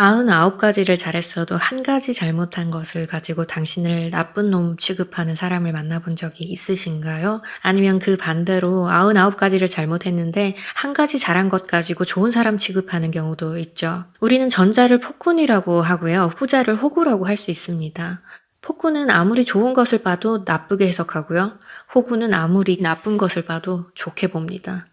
99가지를 잘했어도 한 가지 잘못한 것을 가지고 당신을 나쁜 놈 취급하는 사람을 만나본 적이 있으신가요? 아니면 그 반대로 99가지를 잘못했는데 한 가지 잘한 것 가지고 좋은 사람 취급하는 경우도 있죠. 우리는 전자를 폭군이라고 하고요. 후자를 호구라고 할 수 있습니다. 폭군은 아무리 좋은 것을 봐도 나쁘게 해석하고요. 호구는 아무리 나쁜 것을 봐도 좋게 봅니다.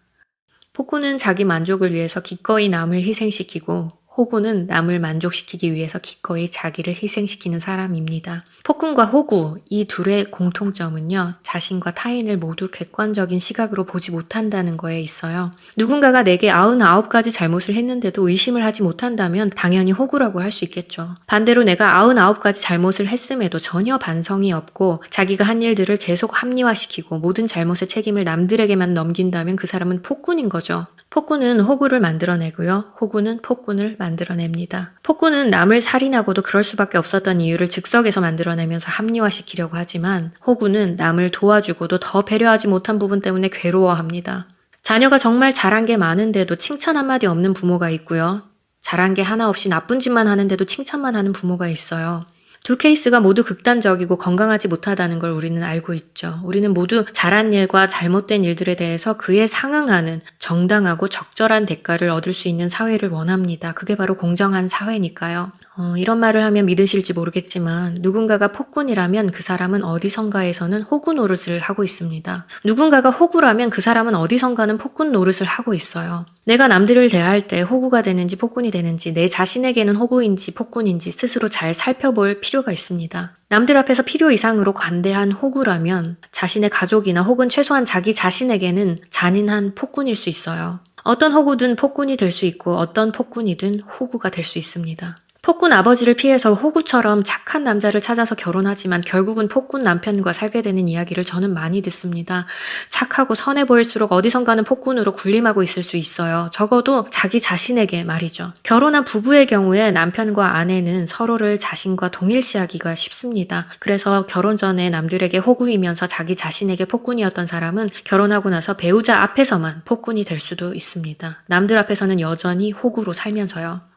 폭군은 자기 만족을 위해서 기꺼이 남을 희생시키고 호구는 남을 만족시키기 위해서 기꺼이 자기를 희생시키는 사람입니다. 폭군과 호구, 이 둘의 공통점은요, 자신과 타인을 모두 객관적인 시각으로 보지 못한다는 거에 있어요. 누군가가 내게 99가지 잘못을 했는데도 의심을 하지 못한다면 당연히 호구라고 할 수 있겠죠. 반대로 내가 99가지 잘못을 했음에도 전혀 반성이 없고 자기가 한 일들을 계속 합리화시키고 모든 잘못의 책임을 남들에게만 넘긴다면 그 사람은 폭군인 거죠. 폭군은 호구를 만들어내고요. 호구는 폭군을 만들어냅니다. 폭군은 남을 살인하고도 그럴 수밖에 없었던 이유를 즉석에서 만들어내면서 합리화시키려고 하지만 호구는 남을 도와주고도 더 배려하지 못한 부분 때문에 괴로워합니다. 자녀가 정말 잘한 게 많은데도 칭찬 한마디 없는 부모가 있고요. 잘한 게 하나 없이 나쁜 짓만 하는데도 칭찬만 하는 부모가 있어요. 두 케이스가 모두 극단적이고 건강하지 못하다는 걸 우리는 알고 있죠. 우리는 모두 잘한 일과 잘못된 일들에 대해서 그에 상응하는 정당하고 적절한 대가를 얻을 수 있는 사회를 원합니다. 그게 바로 공정한 사회니까요. 이런 말을 하면 믿으실지 모르겠지만 누군가가 폭군이라면 그 사람은 어디선가에서는 호구 노릇을 하고 있습니다. 누군가가 호구라면 그 사람은 어디선가는 폭군 노릇을 하고 있어요. 내가 남들을 대할 때 호구가 되는지 폭군이 되는지 내 자신에게는 호구인지 폭군인지 스스로 잘 살펴볼 필요가 있습니다. 남들 앞에서 필요 이상으로 관대한 호구라면 자신의 가족이나 혹은 최소한 자기 자신에게는 잔인한 폭군일 수 있어요. 어떤 호구든 폭군이 될 수 있고 어떤 폭군이든 호구가 될 수 있습니다. 폭군 아버지를 피해서 호구처럼 착한 남자를 찾아서 결혼하지만 결국은 폭군 남편과 살게 되는 이야기를 저는 많이 듣습니다. 착하고 선해 보일수록 어디선가는 폭군으로 군림하고 있을 수 있어요. 적어도 자기 자신에게 말이죠. 결혼한 부부의 경우에 남편과 아내는 서로를 자신과 동일시하기가 쉽습니다. 그래서 결혼 전에 남들에게 호구이면서 자기 자신에게 폭군이었던 사람은 결혼하고 나서 배우자 앞에서만 폭군이 될 수도 있습니다. 남들 앞에서는 여전히 호구로 살면서요.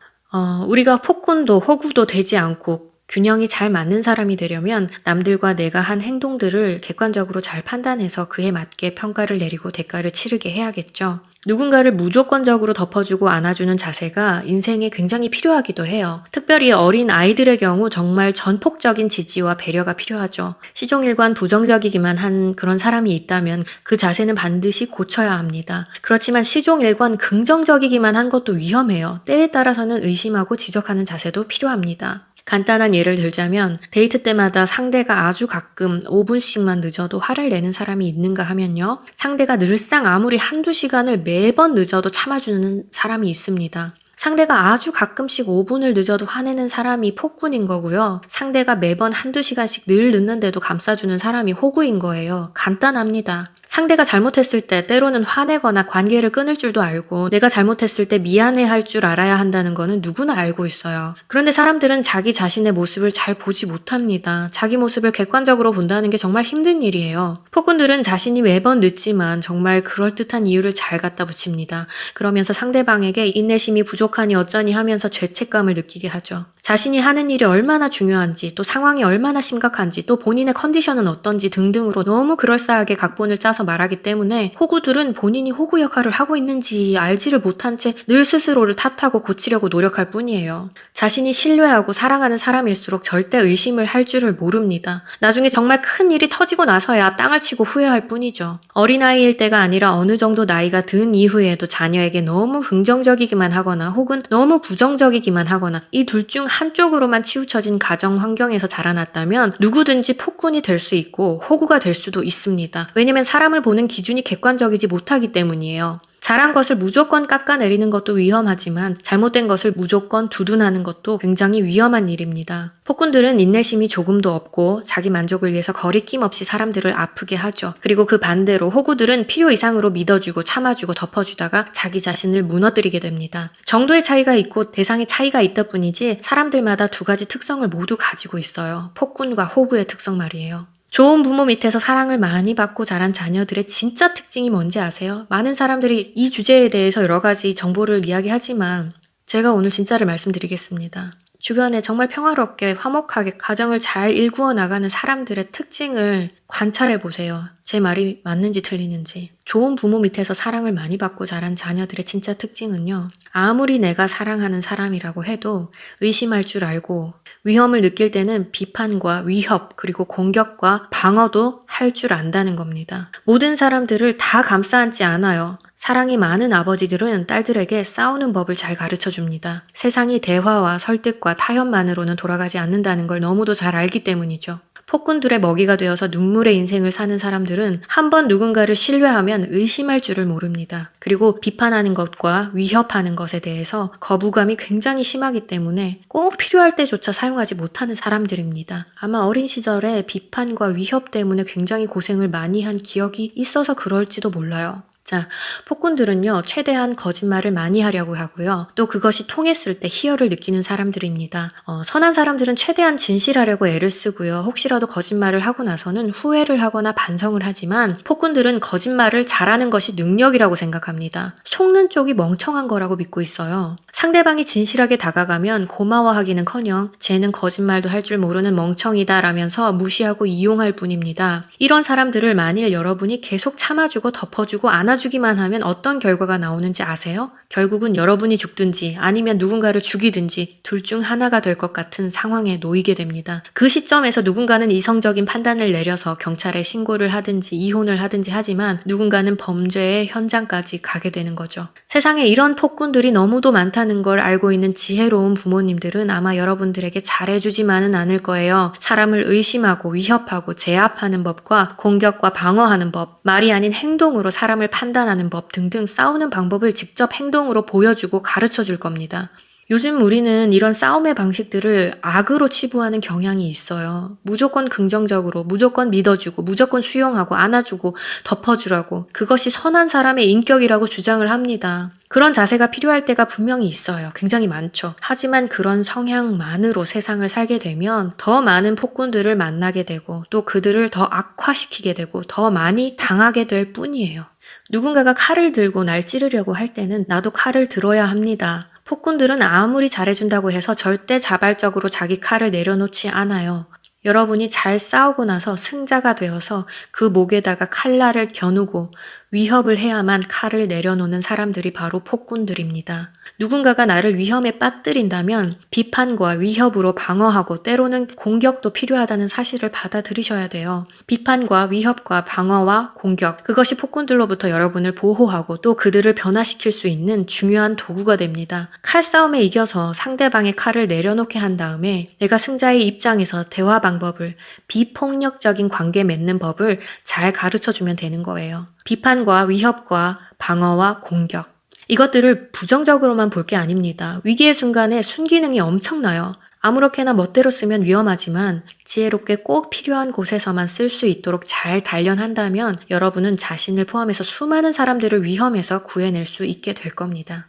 우리가 폭군도 호구도 되지 않고 균형이 잘 맞는 사람이 되려면 남들과 내가 한 행동들을 객관적으로 잘 판단해서 그에 맞게 평가를 내리고 대가를 치르게 해야겠죠. 누군가를 무조건적으로 덮어주고 안아주는 자세가 인생에 굉장히 필요하기도 해요. 특별히 어린 아이들의 경우 정말 전폭적인 지지와 배려가 필요하죠. 시종일관 부정적이기만 한 그런 사람이 있다면 그 자세는 반드시 고쳐야 합니다. 그렇지만 시종일관 긍정적이기만 한 것도 위험해요. 때에 따라서는 의심하고 지적하는 자세도 필요합니다. 간단한 예를 들자면 데이트 때마다 상대가 아주 가끔 5분씩만 늦어도 화를 내는 사람이 있는가 하면요. 상대가 늘상 아무리 한두 시간을 매번 늦어도 참아주는 사람이 있습니다. 상대가 아주 가끔씩 5분을 늦어도 화내는 사람이 폭군인 거고요. 상대가 매번 한두 시간씩 늘 늦는데도 감싸주는 사람이 호구인 거예요. 간단합니다. 상대가 잘못했을 때 때로는 화내거나 관계를 끊을 줄도 알고 내가 잘못했을 때 미안해할 줄 알아야 한다는 거는 누구나 알고 있어요. 그런데 사람들은 자기 자신의 모습을 잘 보지 못합니다. 자기 모습을 객관적으로 본다는 게 정말 힘든 일이에요. 폭군들은 자신이 매번 늦지만 정말 그럴듯한 이유를 잘 갖다 붙입니다. 그러면서 상대방에게 인내심이 부족하니 어쩌니 하면서 죄책감을 느끼게 하죠. 자신이 하는 일이 얼마나 중요한지, 또 상황이 얼마나 심각한지, 또 본인의 컨디션은 어떤지 등등으로 너무 그럴싸하게 각본을 짜서 말하기 때문에 호구들은 본인이 호구 역할을 하고 있는지 알지를 못한 채 늘 스스로를 탓하고 고치려고 노력할 뿐이에요. 자신이 신뢰하고 사랑하는 사람일수록 절대 의심을 할 줄을 모릅니다. 나중에 정말 큰 일이 터지고 나서야 땅을 치고 후회할 뿐이죠. 어린아이일 때가 아니라 어느 정도 나이가 든 이후에도 자녀에게 너무 긍정적이기만 하거나 혹은 너무 부정적이기만 하거나 이 둘 중 한쪽으로만 치우쳐진 가정 환경에서 자라났다면 누구든지 폭군이 될 수 있고 호구가 될 수도 있습니다. 왜냐면 사람을 보는 기준이 객관적이지 못하기 때문이에요. 잘한 것을 무조건 깎아내리는 것도 위험하지만 잘못된 것을 무조건 두둔하는 것도 굉장히 위험한 일입니다. 폭군들은 인내심이 조금도 없고 자기 만족을 위해서 거리낌 없이 사람들을 아프게 하죠. 그리고 그 반대로 호구들은 필요 이상으로 믿어주고 참아주고 덮어주다가 자기 자신을 무너뜨리게 됩니다. 정도의 차이가 있고 대상의 차이가 있다 뿐이지 사람들마다 두 가지 특성을 모두 가지고 있어요. 폭군과 호구의 특성 말이에요. 좋은 부모 밑에서 사랑을 많이 받고 자란 자녀들의 진짜 특징이 뭔지 아세요? 많은 사람들이 이 주제에 대해서 여러 가지 정보를 이야기하지만 제가 오늘 진짜를 말씀드리겠습니다. 주변에 정말 평화롭게 화목하게 가정을 잘 일구어 나가는 사람들의 특징을 관찰해 보세요. 제 말이 맞는지 틀리는지. 좋은 부모 밑에서 사랑을 많이 받고 자란 자녀들의 진짜 특징은요. 아무리 내가 사랑하는 사람이라고 해도 의심할 줄 알고 위험을 느낄 때는 비판과 위협 그리고 공격과 방어도 할 줄 안다는 겁니다. 모든 사람들을 다 감싸 안지 않아요. 사랑이 많은 아버지들은 딸들에게 싸우는 법을 잘 가르쳐 줍니다. 세상이 대화와 설득과 타협만으로는 돌아가지 않는다는 걸 너무도 잘 알기 때문이죠. 폭군들의 먹이가 되어서 눈물의 인생을 사는 사람들은 한번 누군가를 신뢰하면 의심할 줄을 모릅니다. 그리고 비판하는 것과 위협하는 것에 대해서 거부감이 굉장히 심하기 때문에 꼭 필요할 때조차 사용하지 못하는 사람들입니다. 아마 어린 시절에 비판과 위협 때문에 굉장히 고생을 많이 한 기억이 있어서 그럴지도 몰라요. 자, 폭군들은요, 최대한 거짓말을 많이 하려고 하고요. 또 그것이 통했을 때 희열을 느끼는 사람들입니다. 선한 사람들은 최대한 진실하려고 애를 쓰고요. 혹시라도 거짓말을 하고 나서는 후회를 하거나 반성을 하지만 폭군들은 거짓말을 잘하는 것이 능력이라고 생각합니다. 속는 쪽이 멍청한 거라고 믿고 있어요. 상대방이 진실하게 다가가면 고마워하기는커녕 쟤는 거짓말도 할 줄 모르는 멍청이다 라면서 무시하고 이용할 뿐입니다. 이런 사람들을 만일 여러분이 계속 참아주고 덮어주고 안아주기만 하면 어떤 결과가 나오는지 아세요? 결국은 여러분이 죽든지 아니면 누군가를 죽이든지 둘 중 하나가 될 것 같은 상황에 놓이게 됩니다. 그 시점에서 누군가는 이성적인 판단을 내려서 경찰에 신고를 하든지 이혼을 하든지 하지만 누군가는 범죄의 현장까지 가게 되는 거죠. 세상에 이런 폭군들이 너무도 많다는 걸 알고 있는 지혜로운 부모님들은 아마 여러분들에게 잘해주지만은 않을 거예요. 사람을 의심하고 위협하고 제압하는 법과 공격과 방어하는 법, 말이 아닌 행동으로 사람을 판단하는 법 등등 싸우는 방법을 직접 행동으로 보여주고 가르쳐 줄 겁니다. 요즘 우리는 이런 싸움의 방식들을 악으로 치부하는 경향이 있어요. 무조건 긍정적으로, 무조건 믿어주고, 무조건 수용하고, 안아주고, 덮어주라고. 그것이 선한 사람의 인격이라고 주장을 합니다. 그런 자세가 필요할 때가 분명히 있어요. 굉장히 많죠. 하지만 그런 성향만으로 세상을 살게 되면 더 많은 폭군들을 만나게 되고 또 그들을 더 악화시키게 되고 더 많이 당하게 될 뿐이에요. 누군가가 칼을 들고 날 찌르려고 할 때는 나도 칼을 들어야 합니다. 폭군들은 아무리 잘해준다고 해서 절대 자발적으로 자기 칼을 내려놓지 않아요. 여러분이 잘 싸우고 나서 승자가 되어서 그 목에다가 칼날을 겨누고 위협을 해야만 칼을 내려놓는 사람들이 바로 폭군들입니다. 누군가가 나를 위험에 빠뜨린다면 비판과 위협으로 방어하고 때로는 공격도 필요하다는 사실을 받아들이셔야 돼요. 비판과 위협과 방어와 공격, 그것이 폭군들로부터 여러분을 보호하고 또 그들을 변화시킬 수 있는 중요한 도구가 됩니다. 칼싸움에 이겨서 상대방의 칼을 내려놓게 한 다음에 내가 승자의 입장에서 대화 방법을, 비폭력적인 관계 맺는 법을 잘 가르쳐주면 되는 거예요. 비판과 위협과 방어와 공격. 이것들을 부정적으로만 볼 게 아닙니다. 위기의 순간에 순기능이 엄청나요. 아무렇게나 멋대로 쓰면 위험하지만 지혜롭게 꼭 필요한 곳에서만 쓸 수 있도록 잘 단련한다면 여러분은 자신을 포함해서 수많은 사람들을 위험에서 구해낼 수 있게 될 겁니다.